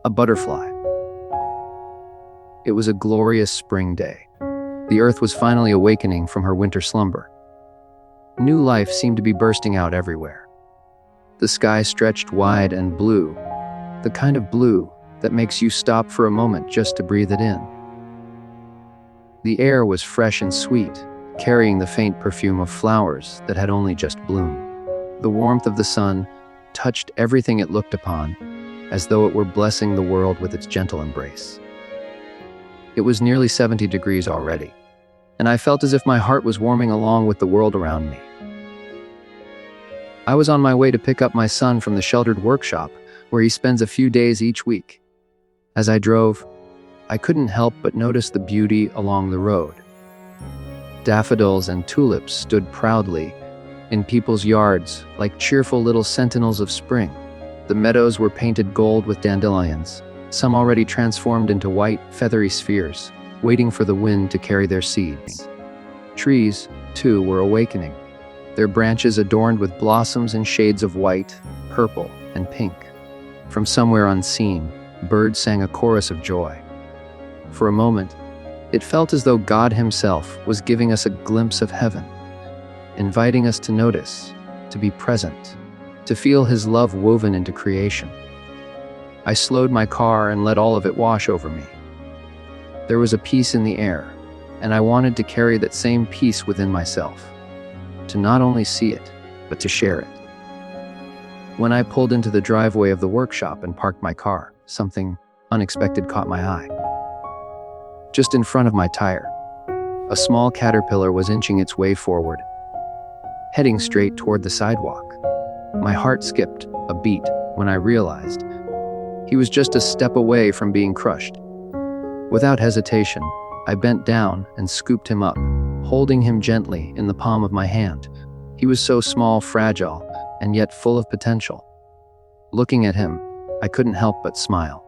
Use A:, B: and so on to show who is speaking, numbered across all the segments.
A: a butterfly. It was a glorious spring day. The earth was finally awakening from her winter slumber. New life seemed to be bursting out everywhere. The sky stretched wide and blue, the kind of blue that makes you stop for a moment just to breathe it in. The air was fresh and sweet, carrying the faint perfume of flowers that had only just bloomed. The warmth of the sun touched everything it looked upon, as though it were blessing the world with its gentle embrace. It was nearly 70 degrees already, and I felt as if my heart was warming along with the world around me. I was on my way to pick up my son from the sheltered workshop, where he spends a few days each week. As I drove, I couldn't help but notice the beauty along the road. Daffodils and tulips stood proudly in people's yards like cheerful little sentinels of spring. The meadows were painted gold with dandelions, some already transformed into white, feathery spheres, waiting for the wind to carry their seeds. Trees, too, were awakening, their branches adorned with blossoms in shades of white, purple, and pink. From somewhere unseen, birds sang a chorus of joy. For a moment, it felt as though God Himself was giving us a glimpse of heaven, inviting us to notice, to be present, to feel His love woven into creation. I slowed my car and let all of it wash over me. There was a peace in the air, and I wanted to carry that same peace within myself, to not only see it, but to share it. When I pulled into the driveway of the workshop and parked my car, something unexpected caught my eye. Just in front of my tire, a small caterpillar was inching its way forward, heading straight toward the sidewalk. My heart skipped a beat when I realized he was just a step away from being crushed. Without hesitation, I bent down and scooped him up, holding him gently in the palm of my hand. He was so small, fragile, and yet full of potential. Looking at him, I couldn't help but smile.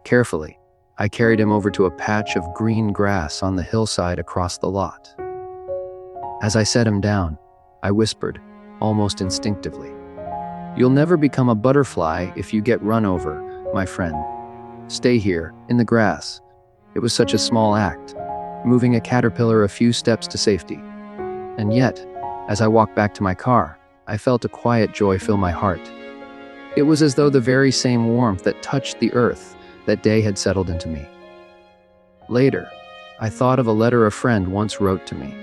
A: Carefully, I carried him over to a patch of green grass on the hillside across the lot. As I set him down, I whispered, almost instinctively, "You'll never become a butterfly if you get run over, my friend. Stay here, in the grass." It was such a small act, moving a caterpillar a few steps to safety. And yet, as I walked back to my car, I felt a quiet joy fill my heart. It was as though the very same warmth that touched the earth that day had settled into me. Later, I thought of a letter a friend once wrote to me.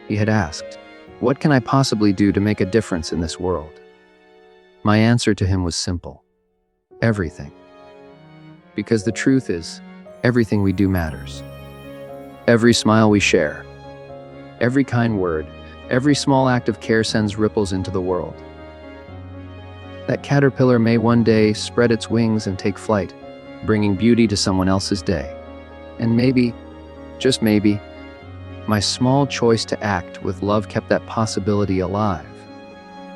A: He had asked, "What can I possibly do to make a difference in this world?" My answer to him was simple: everything. Because the truth is, everything we do matters. Every smile we share, every kind word, every small act of care sends ripples into the world. That caterpillar may one day spread its wings and take flight, bringing beauty to someone else's day. And maybe, just maybe, my small choice to act with love kept that possibility alive.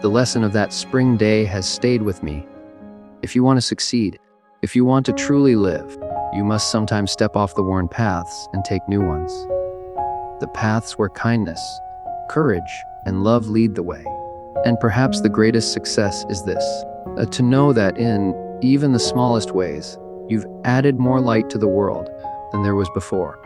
A: The lesson of that spring day has stayed with me. If you want to succeed, if you want to truly live, you must sometimes step off the worn paths and take new ones. The paths where kindness, courage, and love lead the way. And perhaps the greatest success is this, to know that in even the smallest ways, you've added more light to the world than there was before.